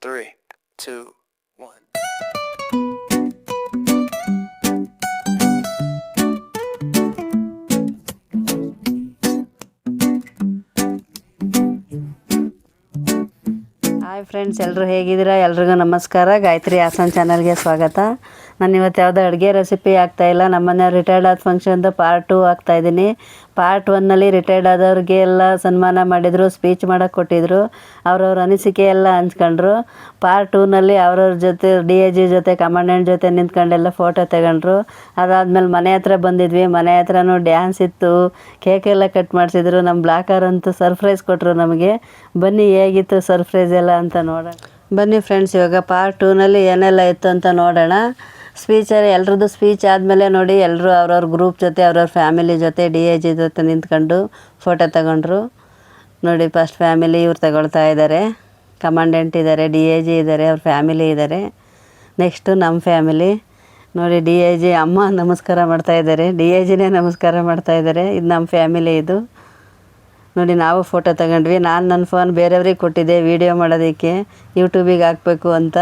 3, 2, 1. Hi friends, ಎಲ್ಲರೂ ಹೇಗಿದ್ದೀರಾ? ಎಲ್ರಿಗೂ ನಮಸ್ಕಾರ. ಗಾಯತ್ರಿ ಹಾಸನ್ ಚಾನಲ್ಗೆ ಸ್ವಾಗತ. ನಾನು ಇವತ್ತು ಯಾವುದೋ ಅಡುಗೆ ರೆಸಿಪಿ ಆಗ್ತಾಯಿಲ್ಲ. ನಮ್ಮನೆ ರಿಟೈರ್ಡ್ ಆದ ಫಂಕ್ಷನ್ದು ಪಾರ್ಟ್ 2 ಆಗ್ತಾಯಿದ್ದೀನಿ. ಪಾರ್ಟ್ 1ನಲ್ಲಿ ರಿಟೈರ್ಡ್ ಆದವ್ರಿಗೆ ಎಲ್ಲ ಸನ್ಮಾನ ಮಾಡಿದರು, ಸ್ಪೀಚ್ ಮಾಡೋಕ್ಕೆ ಕೊಟ್ಟಿದ್ದರು, ಅವ್ರವ್ರ ಅನಿಸಿಕೆ ಎಲ್ಲ ಹಂಚ್ಕೊಂಡ್ರು. ಪಾರ್ಟ್ 2ನಲ್ಲಿ ಅವ್ರವ್ರ ಜೊತೆ DIG ಜೊತೆ ಕಮಾಂಡೆಂಟ್ ಜೊತೆ ನಿಂತ್ಕೊಂಡೆಲ್ಲ ಫೋಟೋ ತಗೊಂಡ್ರು. ಅದಾದಮೇಲೆ ಮನೆ ಹತ್ರ ಬಂದಿದ್ವಿ. ಮನೆ ಹತ್ರನೂ ಡ್ಯಾನ್ಸ್ ಇತ್ತು, ಕೇಕೆಲ್ಲ ಕಟ್ ಮಾಡಿಸಿದ್ರು. ನಮ್ಮ ಬ್ಲಾಕರ್ ಅಂತೂ ಸರ್ಪ್ರೈಸ್ ಕೊಟ್ಟರು ನಮಗೆ. ಬನ್ನಿ ಹೇಗಿತ್ತು ಸರ್ಪ್ರೈಸ್ ಎಲ್ಲ ಅಂತ ನೋಡೋಣ. ಬನ್ನಿ ಫ್ರೆಂಡ್ಸ್, ಇವಾಗ ಪಾರ್ಟ್ 2ನಲ್ಲಿ ಏನೆಲ್ಲ ಇತ್ತು ಅಂತ ನೋಡೋಣ. ಸ್ಪೀಚಲ್ಲಿ ಎಲ್ರದ್ದು ಸ್ಪೀಚ್ ಆದಮೇಲೆ ನೋಡಿ ಎಲ್ಲರೂ ಅವ್ರವ್ರ ಗ್ರೂಪ್ ಜೊತೆ ಅವ್ರವ್ರ ಫ್ಯಾಮಿಲಿ ಜೊತೆ DIG ಜೊತೆ ನಿಂತ್ಕೊಂಡು ಫೋಟೋ ತಗೊಂಡ್ರು. ನೋಡಿ ಫಸ್ಟ್ ಫ್ಯಾಮಿಲಿ ಇವ್ರು ತಗೊಳ್ತಾ ಇದ್ದಾರೆ, ಕಮಾಂಡೆಂಟ್ ಇದ್ದಾರೆ, DIG ಇದ್ದಾರೆ, ಅವ್ರ ಫ್ಯಾಮಿಲಿ ಇದ್ದಾರೆ. ನೆಕ್ಸ್ಟು ನಮ್ಮ ಫ್ಯಾಮಿಲಿ ನೋಡಿ, DIG ಅಮ್ಮ ನಮಸ್ಕಾರ ಮಾಡ್ತಾಯಿದ್ದಾರೆ, DIGನೇ ನಮಸ್ಕಾರ ಮಾಡ್ತಾಯಿದ್ದಾರೆ. ಇದು ನಮ್ಮ ಫ್ಯಾಮಿಲಿ. ಇದು ನೋಡಿ ನಾವು ಫೋಟೋ ತಗೊಂಡ್ವಿ. ನಾನು ನನ್ನ ಫೋನ್ ಬೇರೆಯವ್ರಿಗೆ ಕೊಟ್ಟಿದ್ದೆ ವೀಡಿಯೋ ಮಾಡೋದಕ್ಕೆ, ಯೂಟ್ಯೂಬಿಗೆ ಹಾಕಬೇಕು ಅಂತ.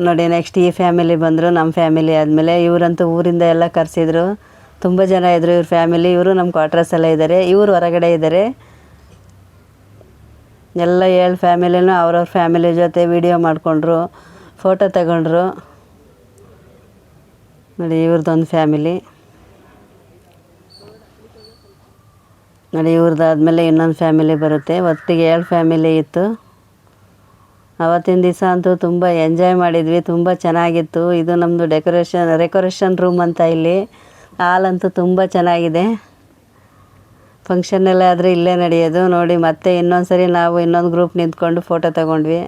ನೋಡಿ ನೆಕ್ಸ್ಟ್ ಈ ಫ್ಯಾಮಿಲಿ ಬಂದರು. ನಮ್ಮ ಫ್ಯಾಮಿಲಿ ಆದಮೇಲೆ ಇವರಂತೂ ಊರಿಂದ ಎಲ್ಲ ಕರೆಸಿದ್ರು. ತುಂಬ ಜನ ಇದ್ದರು ಇವ್ರ ಫ್ಯಾಮಿಲಿ. ಇವರು ನಮ್ಮ ಕ್ವಾರ್ಟರ್ಸ್ ಎಲ್ಲ ಇದ್ದಾರೆ, ಇವರು ಹೊರಗಡೆ ಇದ್ದಾರೆ. ಎಲ್ಲ 7 ಫ್ಯಾಮಿಲಿನೂ ಅವ್ರವ್ರ ಫ್ಯಾಮಿಲಿ ಜೊತೆ ವೀಡಿಯೋ ಮಾಡಿಕೊಂಡ್ರು, ಫೋಟೋ ತಗೊಂಡ್ರು. ನೋಡಿ ಇವ್ರದ್ದೊಂದು ಫ್ಯಾಮಿಲಿ. ನೋಡಿ ಇವ್ರದ್ದಾದ್ಮೇಲೆ ಇನ್ನೊಂದು ಫ್ಯಾಮಿಲಿ ಬರುತ್ತೆ. ಒಟ್ಟಿಗೆ 7 ಫ್ಯಾಮಿಲಿ ಇತ್ತು. ಆವತ್ತಿನ ದಿವಸ ಅಂತೂ ತುಂಬ ಎಂಜಾಯ್ ಮಾಡಿದ್ವಿ, ತುಂಬ ಚೆನ್ನಾಗಿತ್ತು. ಇದು ನಮ್ಮದು ಡೆಕೋರೇಷನ್ ರೂಮ್ ಅಂತ. ಇಲ್ಲಿ ಹಾಲ್ ಅಂತೂ ತುಂಬ ಚೆನ್ನಾಗಿದೆ. ಫಂಕ್ಷನ್ನೆಲ್ಲ ಆದರೆ ಇಲ್ಲೇ ನಡೆಯೋದು. ನೋಡಿ ಮತ್ತೆ ಇನ್ನೊಂದು ಸರಿ ನಾವು ಇನ್ನೊಂದು ಗ್ರೂಪ್ ನಿಂತ್ಕೊಂಡು ಫೋಟೋ ತಗೊಂಡ್ವಿ.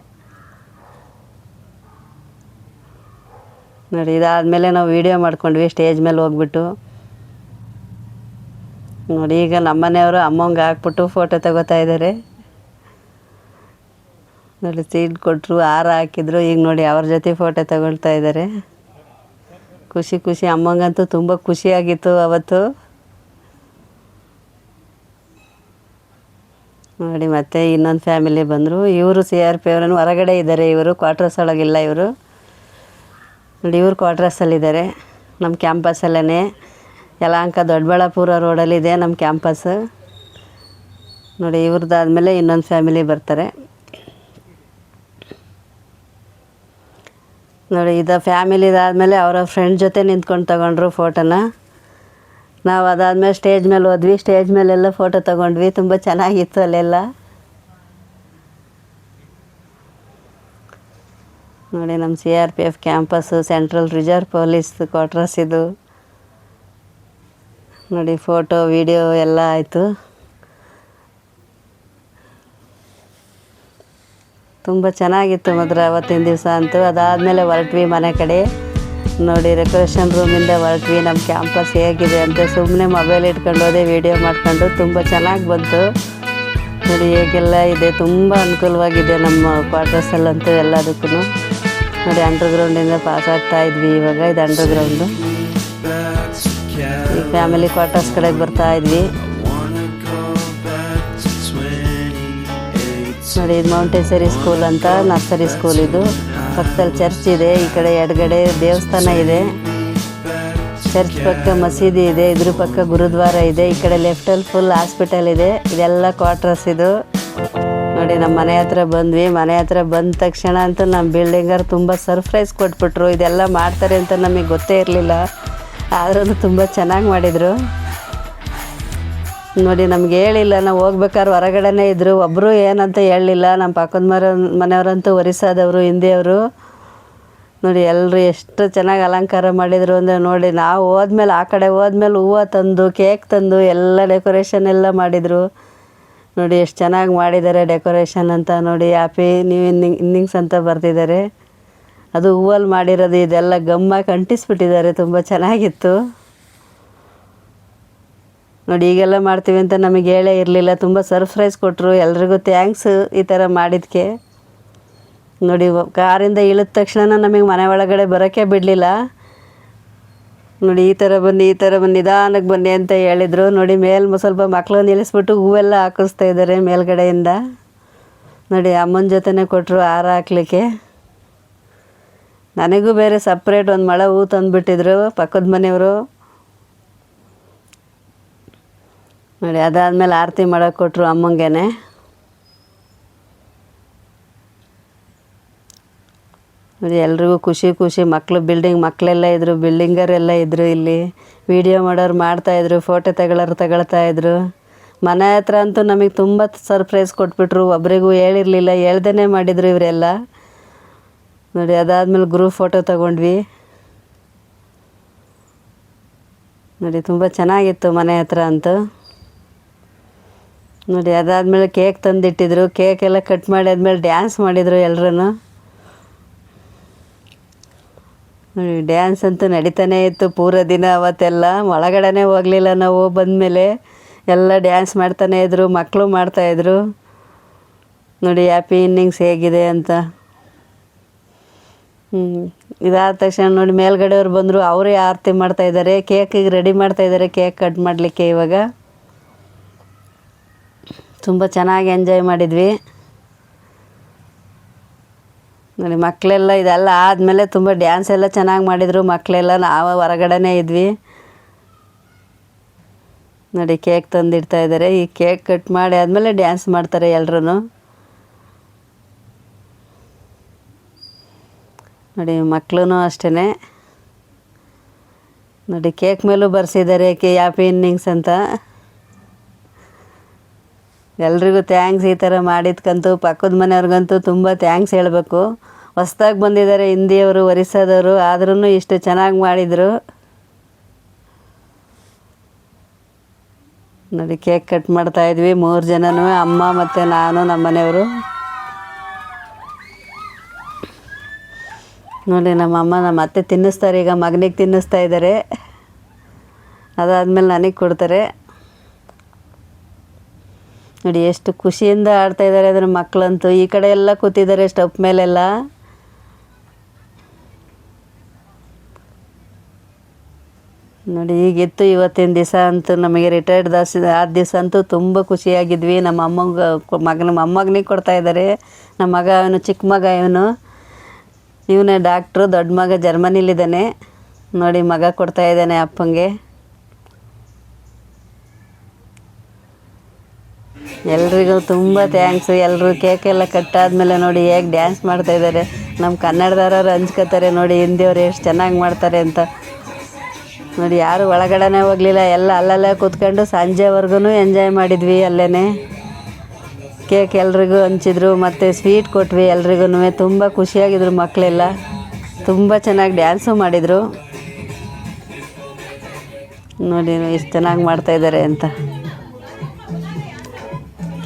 ನೋಡಿ ಇದಾದಮೇಲೆ ನಾವು ವೀಡಿಯೋ ಮಾಡ್ಕೊಂಡ್ವಿ ಸ್ಟೇಜ್ ಮೇಲೆ ಹೋಗ್ಬಿಟ್ಟು. ನೋಡಿ ಈಗ ನಮ್ಮನೆಯವರು ಅಮ್ಮಂಗೆ ಹಾಕ್ಬಿಟ್ಟು ಫೋಟೋ ತಗೋತಾ ಇದ್ದಾರೆ. ನೋಡಿ ಸೀಟ್ ಕೊಟ್ಟರು, ಹಾರ ಹಾಕಿದ್ರು. ಈಗ ನೋಡಿ ಅವ್ರ ಜೊತೆ ಫೋಟೋ ತಗೊಳ್ತಾ ಇದ್ದಾರೆ. ಖುಷಿ ಅಮ್ಮಂಗಂತೂ ತುಂಬ ಖುಷಿಯಾಗಿತ್ತು ಅವತ್ತು. ನೋಡಿ ಮತ್ತೆ ಇನ್ನೊಂದು ಫ್ಯಾಮಿಲಿ ಬಂದರು. ಇವರು CRP ಅವರನ್ನು ಹೊರಗಡೆ ಇದ್ದಾರೆ. ಇವರು ಕ್ವಾರ್ಟರ್ಸ್ ಒಳಗಿಲ್ಲ. ಇವರು ನೋಡಿ ಇವರು ಕ್ವಾರ್ಟರ್ಸಲ್ಲಿದ್ದಾರೆ. ನಮ್ಮ ಕ್ಯಾಂಪಸ್ಸಲ್ಲೇ ಯಲಹಂಕ ದೊಡ್ಡಬಳ್ಳಾಪುರ ರೋಡಲ್ಲಿದೆ ನಮ್ಮ ಕ್ಯಾಂಪಸ್. ನೋಡಿ ಇವ್ರದ್ದಾದ್ಮೇಲೆ ಇನ್ನೊಂದು ಫ್ಯಾಮಿಲಿ ಬರ್ತಾರೆ. ನೋಡಿ ಇದು ಫ್ಯಾಮಿಲಿದಾದಮೇಲೆ ಅವರ ಫ್ರೆಂಡ್ ಜೊತೆ ನಿಂತ್ಕೊಂಡು ತಗೊಂಡ್ರು ಫೋಟೋನ. ನಾವು ಅದಾದಮೇಲೆ ಸ್ಟೇಜ್ ಮೇಲೆ ಹೋದ್ವಿ. ಸ್ಟೇಜ್ ಮೇಲೆಲ್ಲ ಫೋಟೋ ತಗೊಂಡ್ವಿ. ತುಂಬ ಚೆನ್ನಾಗಿತ್ತು ಅಲ್ಲೆಲ್ಲ. ನೋಡಿ ನಮ್ಮ CRPF campus, central reserve police quarters ಇದು. ನೋಡಿ ಫೋಟೋ ವಿಡಿಯೋ ಎಲ್ಲ ಆಯಿತು. ತುಂಬ ಚೆನ್ನಾಗಿತ್ತು ಮಾತ್ರ ಅವತ್ತಿನ ದಿವಸ ಅಂತೂ. ಅದಾದಮೇಲೆ ಹೊರಟ್ವಿ ಮನೆ ಕಡೆ. ನೋಡಿ ಡೆಕೋರೇಷನ್ ರೂಮಿಂದ ಹೊರಟ್ವಿ. ನಮ್ಮ ಕ್ಯಾಂಪಸ್ ಹೇಗಿದೆ ಅಂತ ಸುಮ್ಮನೆ ಮೊಬೈಲ್ ಇಟ್ಕೊಂಡು ಹೋದೆ, ವೀಡಿಯೋ ಮಾಡ್ಕೊಂಡು. ತುಂಬ ಚೆನ್ನಾಗಿ ಬಂತು. ನೋಡಿ ಹೇಗೆಲ್ಲ ಇದೆ, ತುಂಬ ಅನುಕೂಲವಾಗಿದೆ ನಮ್ಮ ಕ್ವಾರ್ಟರ್ಸಲ್ಲಂತೂ ಎಲ್ಲದಕ್ಕೂ. ನೋಡಿ ಅಂಡರ್ಗ್ರೌಂಡಿಂದ ಪಾಸ್ ಆಗ್ತಾ ಇದ್ವಿ. ಇವಾಗ ಇದು ಅಂಡರ್ಗ್ರೌಂಡು. ಈ ಫ್ಯಾಮಿಲಿ ಕ್ವಾರ್ಟರ್ಸ್ ಕಡೆಗೆ ಬರ್ತಾ ಇದ್ವಿ. ನೋಡಿ ಇದು ಮೌಂಟೇಶ್ವರಿ ಸ್ಕೂಲ್ ಅಂತ, ನರ್ಸರಿ ಸ್ಕೂಲ್ ಇದು. ಪಕ್ಕದಲ್ಲಿ ಚರ್ಚ್ ಇದೆ. ಈ ಕಡೆ ಎಡಗಡೆ ದೇವಸ್ಥಾನ ಇದೆ. ಚರ್ಚ್ ಪಕ್ಕ ಮಸೀದಿ ಇದೆ. ಇದ್ರ ಪಕ್ಕ ಗುರುದ್ವಾರ ಇದೆ. ಈ ಕಡೆ ಲೆಫ್ಟಲ್ಲಿ ಫುಲ್ ಹಾಸ್ಪಿಟಲ್ ಇದೆ. ಇದೆಲ್ಲ ಕ್ವಾರ್ಟರ್ಸ್ ಇದು. ನೋಡಿ ನಮ್ಮ ಮನೆ ಹತ್ರ ಬಂದ್ವಿ. ಮನೆ ಹತ್ರ ಬಂದ ತಕ್ಷಣ ಅಂತೂ ನಮ್ಮ ಬಿಲ್ಡಿಂಗರ್ ತುಂಬ ಸರ್ಪ್ರೈಸ್ ಕೊಟ್ಬಿಟ್ರು. ಇದೆಲ್ಲ ಮಾಡ್ತಾರೆ ಅಂತ ನಮಗೆ ಗೊತ್ತೇ ಇರಲಿಲ್ಲ. ಆದ್ರೂ ತುಂಬ ಚೆನ್ನಾಗಿ ಮಾಡಿದರು. ನೋಡಿ ನಮ್ಗೆ ಹೇಳಿಲ್ಲ. ನಾವು ಹೋಗ್ಬೇಕಾದ್ರೆ ಹೊರಗಡೆನೇ ಇದ್ದರು. ಒಬ್ಬರು ಏನಂತ ಹೇಳಲಿಲ್ಲ. ನಮ್ಮ ಪಕ್ಕದ ಮನೆಯವರಂತೂ ಒರಿಸ್ಸಾದವರು, ಹಿಂದಿಯವರು. ನೋಡಿ ಎಲ್ಲರೂ ಎಷ್ಟು ಚೆನ್ನಾಗಿ ಅಲಂಕಾರ ಮಾಡಿದರು ಅಂದರೆ ನೋಡಿ. ನಾವು ಹೋದ್ಮೇಲೆ ಆ ಕಡೆ ಹೋದ್ಮೇಲೆ ಹೂವು ತಂದು, ಕೇಕ್ ತಂದು ಎಲ್ಲ ಡೆಕೋರೇಷನ್ ಎಲ್ಲ ಮಾಡಿದರು. ನೋಡಿ ಎಷ್ಟು ಚೆನ್ನಾಗಿ ಮಾಡಿದ್ದಾರೆ ಡೆಕೋರೇಷನ್ ಅಂತ. ನೋಡಿ ಹ್ಯಾಪಿ ನ್ಯೂ ಇನ್ನಿಂಗ್ಸ್ ಅಂತ ಬರ್ತಿದ್ದಾರೆ. ಅದು ಹೂವಲ್ಲಿ ಮಾಡಿರೋದು. ಇದೆಲ್ಲ ಗಮ್ಮಾಗಿ ಅಂಟಿಸ್ಬಿಟ್ಟಿದ್ದಾರೆ. ತುಂಬ ಚೆನ್ನಾಗಿತ್ತು. ನೋಡಿ ಈಗೆಲ್ಲ ಮಾಡ್ತೀವಿ ಅಂತ ನಮಗೆ ಹೇಳೇ ಇರಲಿಲ್ಲ. ತುಂಬ ಸರ್ಪ್ರೈಸ್ ಕೊಟ್ಟರು. ಎಲ್ರಿಗೂ ಥ್ಯಾಂಕ್ಸ್ ಈ ಥರ ಮಾಡಿದ್ದಕ್ಕೆ. ನೋಡಿ ಕಾರಿಂದ ಇಳಿದ ತಕ್ಷಣ ನಮಗೆ ಮನೆ ಒಳಗಡೆ ಬರೋಕ್ಕೆ ಬಿಡಲಿಲ್ಲ. ನೋಡಿ ಈ ಥರ ಬನ್ನಿ ನಿಧಾನಕ್ಕೆ ಬನ್ನಿ ಅಂತ ಹೇಳಿದರು. ನೋಡಿ ಸ್ವಲ್ಪ ಮಕ್ಕಳು ನಿಲ್ಲಿಸ್ಬಿಟ್ಟು ಹೂವೆಲ್ಲ ಹಾಕಿಸ್ತಾ ಇದ್ದಾರೆ ಮೇಲ್ಗಡೆಯಿಂದ. ನೋಡಿ ಅಮ್ಮನ ಜೊತೆನೇ ಕೊಟ್ಟರು ಹಾರ ಹಾಕ್ಲಿಕ್ಕೆ. ನನಗೂ ಬೇರೆ ಸಪ್ರೇಟ್ ಒಂದು ಮೊಳ ಹೂ ತಂದುಬಿಟ್ಟಿದ್ರು ಪಕ್ಕದ ಮನೆಯವರು. ನೋಡಿ ಅದಾದಮೇಲೆ ಆರತಿ ಮಾಡೋಕೆ ಕೊಟ್ಟರು ಅಮ್ಮಂಗೆನೆ. ನೋಡಿ ಎಲ್ರಿಗೂ ಖುಷಿ ಖುಷಿ. ಮಕ್ಕಳೆಲ್ಲ ಇದ್ದರು, ಬಿಲ್ಡಿಂಗರೆಲ್ಲ ಇದ್ದರು. ಇಲ್ಲಿ ವೀಡಿಯೋ ಮಾಡೋರು ಮಾಡ್ತಾಯಿದ್ರು, ಫೋಟೋ ತಗೊಳ್ತಾಯಿದ್ರು. ಮನೆ ಹತ್ರ ಅಂತೂ ನಮಗೆ ತುಂಬ ಸರ್ಪ್ರೈಸ್ ಕೊಟ್ಬಿಟ್ರು. ಒಬ್ರಿಗೂ ಹೇಳಿರಲಿಲ್ಲ, ಹೇಳ್ದೇ ಮಾಡಿದರು ಇವರೆಲ್ಲ. ನೋಡಿ ಅದಾದಮೇಲೆ ಗ್ರೂಪ್ ಫೋಟೋ ತಗೊಂಡ್ವಿ. ನೋಡಿ ತುಂಬ ಚೆನ್ನಾಗಿತ್ತು ಮನೆ ಹತ್ರ ಅಂತೂ. ನೋಡಿ ಅದಾದಮೇಲೆ ಕೇಕ್ ತಂದಿಟ್ಟಿದ್ರು. ಕೇಕೆಲ್ಲ ಕಟ್ ಮಾಡಿ ಆದಮೇಲೆ ಡ್ಯಾನ್ಸ್ ಮಾಡಿದರು ಎಲ್ಲರೂ. ನೋಡಿ ಡ್ಯಾನ್ಸ್ ಅಂತೂ ನಡೀತಾನೇ ಇತ್ತು ಪೂರ ದಿನ. ಅವತ್ತೆಲ್ಲ ಒಳಗಡೆನೇ ಹೋಗಲಿಲ್ಲ ನಾವು. ಬಂದಮೇಲೆ ಎಲ್ಲ ಡ್ಯಾನ್ಸ್ ಮಾಡ್ತಾನೇ ಇದ್ರು, ಮಕ್ಕಳು ಮಾಡ್ತಾಯಿದ್ರು. ನೋಡಿ ಹ್ಯಾಪಿ ಇನ್ನಿಂಗ್ಸ್ ಹೇಗಿದೆ ಅಂತ. ಇದಾದ ತಕ್ಷಣ ನೋಡಿ ಮೇಲ್ಗಡೆಯವ್ರು ಬಂದರು. ಅವರೇ ಆರತಿ ಮಾಡ್ತಾಯಿದ್ದಾರೆ. ಕೇಕಿಗೆ ರೆಡಿ ಮಾಡ್ತಾಯಿದ್ದಾರೆ, ಕೇಕ್ ಕಟ್ ಮಾಡಲಿಕ್ಕೆ. ಇವಾಗ ತುಂಬ ಚೆನ್ನಾಗಿ ಎಂಜಾಯ್ ಮಾಡಿದ್ವಿ. ನೋಡಿ ಮಕ್ಕಳೆಲ್ಲ ಇದೆಲ್ಲ ಆದಮೇಲೆ ತುಂಬ ಡ್ಯಾನ್ಸ್ ಎಲ್ಲ ಚೆನ್ನಾಗಿ ಮಾಡಿದರು ಮಕ್ಕಳೆಲ್ಲ. ನಾವು ಹೊರಗಡೆನೇ ಇದ್ವಿ. ನೋಡಿ ಕೇಕ್ ತಂದಿಡ್ತಾಯಿದ್ದಾರೆ. ಈ ಕೇಕ್ ಕಟ್ ಮಾಡಿ ಆದಮೇಲೆ ಡ್ಯಾನ್ಸ್ ಮಾಡ್ತಾರೆ ಎಲ್ಲರೂ. ನೋಡಿ ಮಕ್ಕಳು ಅಷ್ಟೇ. ನೋಡಿ ಕೇಕ್ ಮೇಲೂ ಬರ್ಸಿದ್ದಾರೆ ಹ್ಯಾಪಿ ಇನ್ನಿಂಗ್ಸ್ ಅಂತ. ಎಲ್ರಿಗೂ ಥ್ಯಾಂಕ್ಸ್. ಈ ಥರ ಮಾಡಿದ್ಕಂತೂ ಪಕ್ಕದ ಮನೆಯವ್ರಿಗಂತೂ ತುಂಬ ಥ್ಯಾಂಕ್ಸ್ ಹೇಳಬೇಕು. ಹೊಸ್ದಾಗಿ ಬಂದಿದ್ದಾರೆ ಹಿಂದಿಯವರು, ಒರಿಸ್ಸಾದವರು, ಆದ್ರೂ ಇಷ್ಟು ಚೆನ್ನಾಗಿ ಮಾಡಿದರು. ನೋಡಿ ಕೇಕ್ ಕಟ್ ಮಾಡ್ತಾಯಿದ್ವಿ 3 ಜನನೂ, ಅಮ್ಮ ಮತ್ತು ನಾನು, ನಮ್ಮ ಮನೆಯವರು. ನೋಡಿ ನಮ್ಮ ಅತ್ತೆ ತಿನ್ನಿಸ್ತಾರೆ. ಈಗ ಮಗನಿಗೆ ತಿನ್ನಿಸ್ತಾ ಇದ್ದಾರೆ. ಅದಾದಮೇಲೆ ನನಗೆ ಕೊಡ್ತಾರೆ. ನೋಡಿ ಎಷ್ಟು ಖುಷಿಯಿಂದ ಆಡ್ತಾಯಿದ್ದಾರೆ ಅದರ ಮಕ್ಕಳಂತೂ. ಈ ಕಡೆ ಎಲ್ಲ ಕೂತಿದ್ದಾರೆ ಸ್ಟಪ್ ಮೇಲೆಲ್ಲ. ನೋಡಿ ಈಗಿತ್ತು ಇವತ್ತಿನ ದಿವಸ ಅಂತೂ. ನಮಗೆ ರಿಟೈರ್ಡ್ ಆದ ದಿವಸ ಅಂತೂ ತುಂಬ ಖುಷಿಯಾಗಿದ್ವಿ. ನಮ್ಮ ಮೊಮ್ಮಗನಿಗೆ ಕೊಡ್ತಾಯಿದ್ದಾರೆ. ನಮ್ಮ ಮಗ ಅವನು ಚಿಕ್ಕ ಮಗ, ಇವನೇ ಡಾಕ್ಟ್ರು. ದೊಡ್ಡ ಮಗ ಜರ್ಮನಿಲಿದ್ದಾನೆ. ನೋಡಿ ಮಗ ಕೊಡ್ತಾಯಿದ್ದಾನೆ ಅಪ್ಪಂಗೆ. ಎಲ್ರಿಗೂ ತುಂಬ ಥ್ಯಾಂಕ್ಸು. ಎಲ್ಲರೂ ಕೇಕೆಲ್ಲ ಕಟ್ಟಾದಮೇಲೆ ನೋಡಿ ಹೇಗೆ ಡ್ಯಾನ್ಸ್ ಮಾಡ್ತಾಯಿದ್ದಾರೆ. ನಮ್ಮ ಕನ್ನಡದವ್ರು ಹಂಚ್ಕೋತಾರೆ ನೋಡಿ ಹಿಂದಿಯವ್ರು ಎಷ್ಟು ಚೆನ್ನಾಗಿ ಮಾಡ್ತಾರೆ ಅಂತ. ನೋಡಿ ಯಾರು ಒಳಗಡೆನೇ ಹೋಗಲಿಲ್ಲ, ಎಲ್ಲ ಅಲ್ಲಲ್ಲೇ ಕೂತ್ಕೊಂಡು ಸಂಜೆವರೆಗೂ ಎಂಜಾಯ್ ಮಾಡಿದ್ವಿ ಅಲ್ಲೇ. ಕೇಕ್ ಎಲ್ರಿಗೂ ಹಂಚಿದ್ರು, ಮತ್ತು ಸ್ವೀಟ್ ಕೊಟ್ವಿ ಎಲ್ರಿಗೂ. ತುಂಬ ಖುಷಿಯಾಗಿದ್ರು ಮಕ್ಕಳೆಲ್ಲ. ತುಂಬ ಚೆನ್ನಾಗಿ ಡ್ಯಾನ್ಸು ಮಾಡಿದರು. ನೋಡಿ ಎಷ್ಟು ಚೆನ್ನಾಗಿ ಮಾಡ್ತಾಯಿದ್ದಾರೆ ಅಂತ.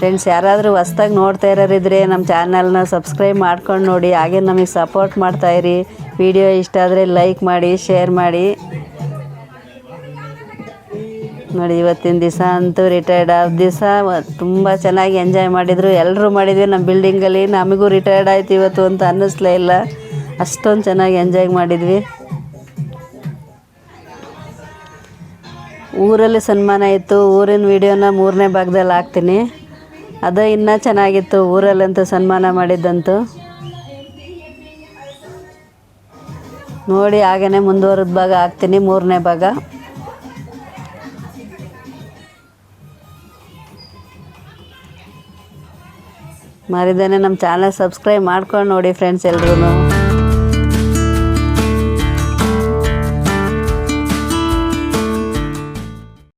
ಫ್ರೆಂಡ್ಸ್, ಯಾರಾದರೂ ಹೊಸ್ದಾಗಿ ನೋಡ್ತಾ ಇರೋರಿದ್ರೆ ನಮ್ಮ ಚಾನಲ್ನ ಸಬ್ಸ್ಕ್ರೈಬ್ ಮಾಡ್ಕೊಂಡು ನೋಡಿ. ಹಾಗೆ ನಮಗೆ ಸಪೋರ್ಟ್ ಮಾಡ್ತಾಯಿರಿ. ವಿಡಿಯೋ ಇಷ್ಟ ಆದರೆ ಲೈಕ್ ಮಾಡಿ, ಶೇರ್ ಮಾಡಿ. ನೋಡಿ ಇವತ್ತಿನ ದಿವಸ ಅಂತೂ ರಿಟೈರ್ಡ್ ಆದ ದಿವಸ ತುಂಬ ಚೆನ್ನಾಗಿ ಎಂಜಾಯ್ ಮಾಡಿದರು. ಎಲ್ಲರೂ ಮಾಡಿದ್ವಿ ನಮ್ಮ ಬಿಲ್ಡಿಂಗಲ್ಲಿ. ನಮಗೂ ರಿಟೈರ್ಡ್ ಆಯ್ತು ಇವತ್ತು ಅಂತ ಅನ್ನಿಸ್ಲೇ ಇಲ್ಲ. ಅಷ್ಟೊಂದು ಚೆನ್ನಾಗಿ ಎಂಜಾಯ್ ಮಾಡಿದ್ವಿ. ಊರಲ್ಲಿ ಸನ್ಮಾನ ಇತ್ತು. ಊರಿನ ವೀಡಿಯೋನ 3ನೇ ಭಾಗದಲ್ಲಿ ಹಾಕ್ತೀನಿ. ಅದು ಇನ್ನೂ ಚೆನ್ನಾಗಿತ್ತು ಊರಲ್ಲಂತೂ ಸನ್ಮಾನ ಮಾಡಿದ್ದಂತೂ. ನೋಡಿ ಹಾಗೆಯೇ ಮುಂದುವರೆದ ಭಾಗ ಹಾಕ್ತೀನಿ, 3ನೇ ಭಾಗ. ಮರಿದೇನೆ ನಮ್ಮ ಚಾನಲ್ ಸಬ್ಸ್ಕ್ರೈಬ್ ಮಾಡ್ಕೊಂಡು ನೋಡಿ ಫ್ರೆಂಡ್ಸ್ ಎಲ್ರೂ.